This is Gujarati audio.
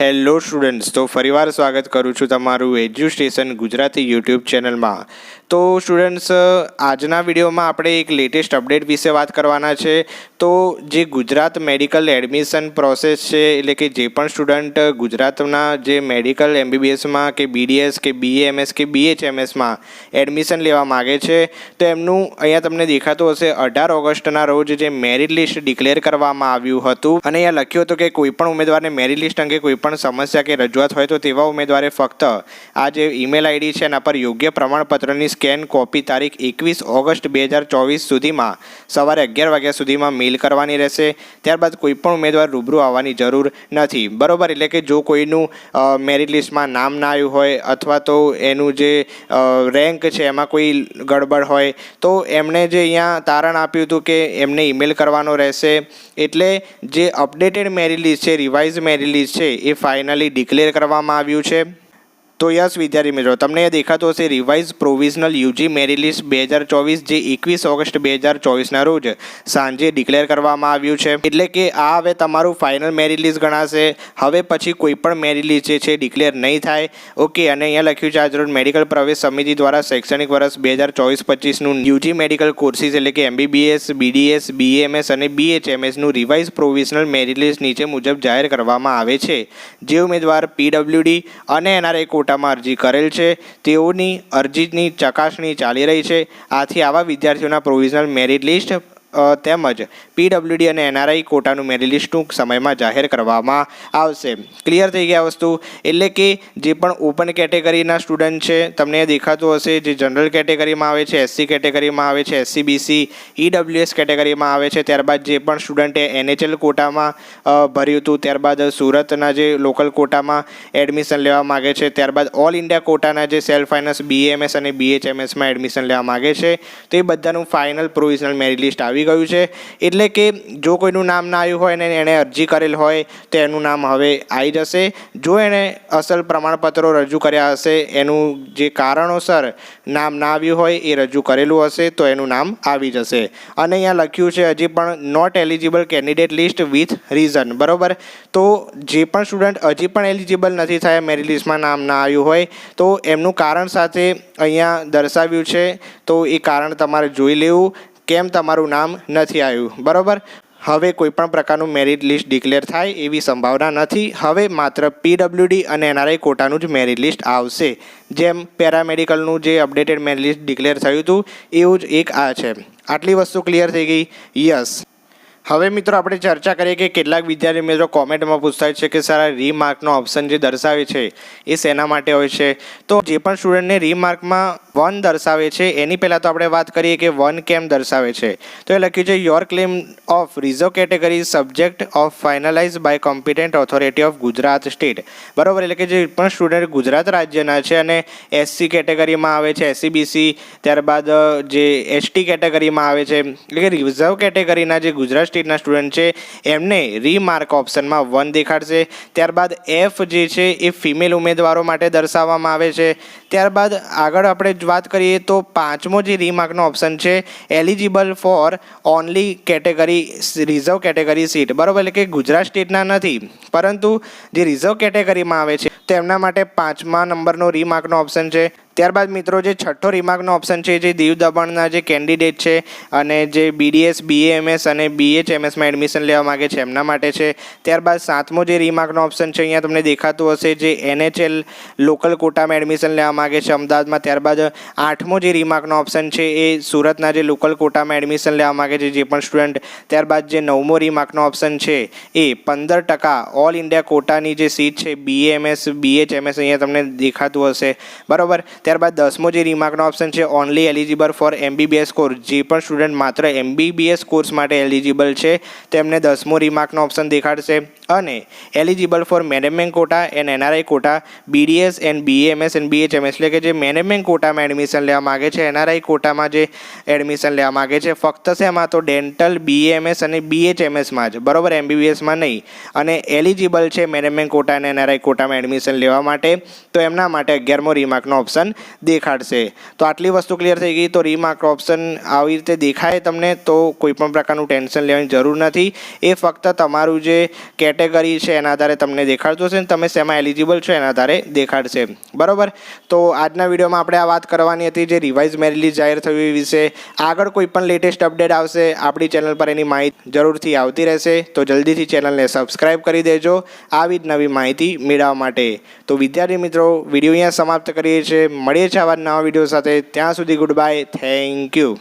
હેલો સ્ટુડન્ટ્સ, તો ફરીવાર સ્વાગત કરું છું તમારું એજ્યુસ્ટેશન ગુજરાતી યુટ્યુબ ચેનલમાં। તો સ્ટુડન્ટ્સ, આજના વિડીયોમાં આપણે એક લેટેસ્ટ અપડેટ વિશે વાત કરવાના છે। તો જે ગુજરાત મેડિકલ એડમિશન પ્રોસેસ છે, એટલે કે જે પણ સ્ટુડન્ટ ગુજરાતના જે મેડિકલ એમબીબીએસમાં કે બીડીએસ કે બીએએમએસ કે બીએચએમએસમાં એડમિશન લેવા માગે છે, તો એમનું અહીંયા તમને દેખાતું હશે 18 ઓગસ્ટના રોજ જે મેરિટ લિસ્ટ ડિક્લેર કરવામાં આવ્યું હતું। અને અહીંયા લખ્યું હતું કે કોઈપણ ઉમેદવારને મેરિટ લિસ્ટ અંગે કોઈપણ સમસ્યા કે રજૂઆત હોય તો તેવા ઉમેદવારે ફક્ત આ જે ઈમેલ આઈડી છે એના પર યોગ્ય પ્રમાણપત્રની સ્કેન કોપી તારીખ 21 ઓગસ્ટ 2024 સુધીમાં સવારે 11 વાગ્યા સુધીમાં મેલ કરવાની રહેશે। ત્યારબાદ કોઈપણ ઉમેદવાર રૂબરૂ આવવાની જરૂર નથી, બરોબર। એટલે કે જો કોઈનું મેરિટ લિસ્ટમાં નામ ના આવ્યું હોય અથવા તો એનું જે રેન્ક છે એમાં કોઈ ગડબડ હોય તો એમણે જે અહીંયા તારણ આપ્યું હતું કે એમને ઈમેલ કરવાનો રહેશે। એટલે જે અપડેટેડ મેરિટ લિસ્ટ છે, રિવાઇઝ મેરિટ લિસ્ટ છે, એ ફાઇનલી ડિક્લેર કરવામાં આવ્યું છે। તો યસ વિદ્યાર્થી મિત્રો, તમને એ દેખાતું હશે revise provisional UG merit list 2024 જે 21 ઓગસ્ટ 2024ના રોજ સાંજે ડિક્લેર કરવામાં આવ્યું છે। એટલે કે આ હવે તમારું ફાઇનલ મેરિટ લિસ્ટ ગણાશે। હવે પછી કોઈ પણ મેરિટ લિસ્ટ જે છે ડિક્લેર નહીં થાય, ઓકે। અને અહીંયા લખ્યું છે આજરોજ મેડિકલ પ્રવેશ સમિતિ દ્વારા શૈક્ષણિક વર્ષ 2024-25નું યુજી મેડિકલ કોર્સિસ એટલે કે એમબીબીએસ, બીડીએસ, બીએમએસ અને બીએચએમએસનું રિવાઇઝ પ્રોવિઝનલ મેરિટ લિસ્ટ નીચે મુજબ જાહેર કરવામાં આવે છે। જે ઉમેદવાર પીડબ્લ્યુડી અને એનઆરઆઈ કોટા અરજી કરેલ છે તેઓની અરજીની ચકાસણી ચાલી રહી છે। આથી આવા વિદ્યાર્થીઓના પ્રોવિઝનલ મેરિટ લિસ્ટ તેમજ પીડબ્લ્યુડી અને એનઆરઆઈ કોટાનું મેરિટ લિસ્ટ ટૂંક સમયમાં જાહેર કરવામાં આવશે। ક્લિયર થઈ ગયા વસ્તુ? એટલે કે જે પણ ઓપન કેટેગરીના સ્ટુડન્ટ છે, તમને દેખાતું હશે જે જનરલ કેટેગરીમાં આવે છે, એસસી કેટેગરીમાં આવે છે, એસસીબીસી, ઈડબ્લ્યુએસ કેટેગરીમાં આવે છે, ત્યારબાદ જે પણ સ્ટુડન્ટે એનએચએલ કોટામાં ભર્યું હતું, ત્યારબાદ સુરતના જે લોકલ કોટામાં એડમિશન લેવા માગે છે, ત્યારબાદ ઓલ ઇન્ડિયા કોટાના જે સેલ્ફ ફાઇનાન્સ બીએમએસ અને બીએચએમએસમાં એડમિશન લેવા માગે છે, તો એ બધાનું ફાઇનલ પ્રોવિઝનલ મેરિટ લિસ્ટ આવી ગયું છે। એટલે કે જો કોઈનું નામ ના આવ્યું હોય ને એણે અરજી કરેલ હોય તો એનું નામ હવે આવી જશે। જો એણે અસલ પ્રમાણપત્રો રજૂ કર્યા હશે, એનું જે કારણોસર નામ ના આવ્યું હોય એ રજૂ કરેલું હશે તો એનું નામ આવી જશે। અને અહીંયા લખ્યું છે હજી પણ not eligible candidate list with reason, બરાબર। તો જે પણ સ્ટુડન્ટ હજી પણ એલિજિબલ નથી થયા, મેરિટ લિસ્ટમાં નામ ના આવ્યું હોય, તો એમનું કારણ સાથે અહીંયા દર્શાવ્યું છે। તો એ કારણ તમારે જોઈ લેવું કેમ તમારું નામ નથી આવ્યું, બરાબર। હવે કોઈપણ પ્રકારનું મેરિટ લિસ્ટ ડિક્લેર થાય એવી સંભાવના નથી। હવે માત્ર પીડબ્લ્યુડી અને એનઆરઆઈ કોટાનું જ મેરિટ લિસ્ટ આવશે। જેમ પેરામેડિકલનું જે અપડેટેડ મેરિટ લિસ્ટ ડિક્લેર થયું હતું એવું જ એક આ છે। આટલી વસ્તુ ક્લિયર થઈ ગઈ? યસ। હવે મિત્રો આપણે ચર્ચા કરીએ કે કેટલાક વિદ્યાર્થી મિત્રો કોમેન્ટમાં પૂછતા હોય છે કે સર આ રીમાર્કનો ઓપ્શન જે દર્શાવે છે એ શેના માટે હોય છે? તો જે પણ સ્ટુડન્ટને રીમાર્કમાં 1 દર્શાવે છે એની પહેલાં તો આપણે વાત કરીએ કે 1 કેમ દર્શાવે છે। તો એ લખ્યું છે your claim of reserve category subject of finalise by competent authority of Gujarat state, બરાબર। એટલે કે જે પણ સ્ટુડન્ટ ગુજરાત રાજ્યના છે અને એસસી કેટેગરીમાં આવે છે, એસસીબીસી, ત્યારબાદ જે એસટી કેટેગરીમાં આવે છે, એટલે કે રિઝર્વ કેટેગરીના જે ગુજરાત સ્ટેટના સ્ટુડન્ટ છે એમને રીમાર્ક ઓપ્શનમાં 1 દેખાડશે। ત્યારબાદ એફ જે છે એ ફિમેલ ઉમેદવારો માટે દર્શાવવામાં આવે છે। ત્યારબાદ આગળ આપણે વાત કરીએ તો 5મો જે રીમાર્કનો ઓપ્શન છે eligible four only category reserve category seat, બરાબર। એટલે કે ગુજરાત સ્ટેટના નથી પરંતુ જે રિઝર્વ કેટેગરીમાં આવે છે તો એમના માટે 5મા નંબરનો રીમાર્કનો ઓપ્શન છે। ત્યારબાદ મિત્રો જે 6થો રીમાર્કનો ઓપ્શન છે જે દીવ દમણના જે કેન્ડિડેટ છે અને જે બીડીએસ, બીએએમએસ અને બીએચએમએસમાં એડમિશન લેવા માગે છે એમના માટે છે। ત્યારબાદ 7મો જે રીમાર્કનો ઓપ્શન છે અહીંયા તમને દેખાતું હશે જે એનએચએલ લોકલ કોટામાં એડમિશન લેવા માગે છે અમદાવાદમાં। ત્યારબાદ 8મો જે રીમાર્કનો ઓપ્શન છે એ સુરતના જે લોકલ કોટામાં એડમિશન લેવા માગે છે જે પણ સ્ટુડન્ટ। ત્યારબાદ જે 9મો રીમાર્કનો ઓપ્શન છે એ 15% ઓલ ઇન્ડિયા કોટાની જે સીટ છે બીએમએસ, બીએચએમએસ અહીંયા તમને દેખાતું હશે, બરાબર। ત્યારબાદ 10મો જે રીમાર્કનો ઓપ્શન છે only eligible four MBBS course, જે પણ સ્ટુડન્ટ માત્ર એમબીબીએસ કોર્સ માટે એલિજિબલ છે તેમને 10મો રીમાર્કનો ઓપ્શન દેખાડશે। અને eligible for management quota and NRI quota BDS and BMS and BHMS, એટલે કે જે મેનેજમેન્ટ કોટામાં એડમિશન લેવા માગે છે, એનઆરઆઈ કોટામાં જે એડમિશન લેવા માગે છે, ફક્ત શેમાં તો ડેન્ટલ, બીએમએસ અને બીએચએમએસમાં જ, બરાબર, એમબીબીએસમાં નહીં, અને એલિજિબલ છે મેનેજમેન્ટ કોટા અને એનઆરઆઈ કોટામાં એડમિશન લેવા માટે, તો એમના માટે 11મો રીમાર્કનો ઓપ્શન દેખાડશે। તો આટલી વસ્તુ ક્લિયર થઈ ગઈ। તો રીમાર્ક ઓપ્શન આવી રીતે દેખાય તમને તો કોઈ પણ પ્રકારનું ટેન્શન લેવાની જરૂર નથી। એ ફક્ત તમારું જે કેટેગરી છે એના આધારે તમને દેખાડતું હશે ને તમે શેમાં એલિજિબલ છો એના આધારે દેખાડશે, બરાબર. તો આજના વિડીયોમાં આપણે આ વાત કરવાની હતી જે રિવાઇઝ મેરિટ લિસ્ટ જાહેર થયું એ વિશે. આગળ કોઈ પણ લેટેસ્ટ અપડેટ આવશે આપણી ચેનલ પર એની માહિતી જરૂરથી આવતી રહેશે, તો જલ્દીથી ચેનલને સબસ્ક્રાઈબ કરી દેજો આવી જ નવી માહિતી મેળવવા માટે. તો વિદ્યાર્થી મિત્રો, વિડીયો અહીંયા સમાપ્ત કરીએ છીએ. મળીએ છીએ આવા નવા વિડીયો સાથે. ત્યાં સુધી ગુડ બાય. Thank you.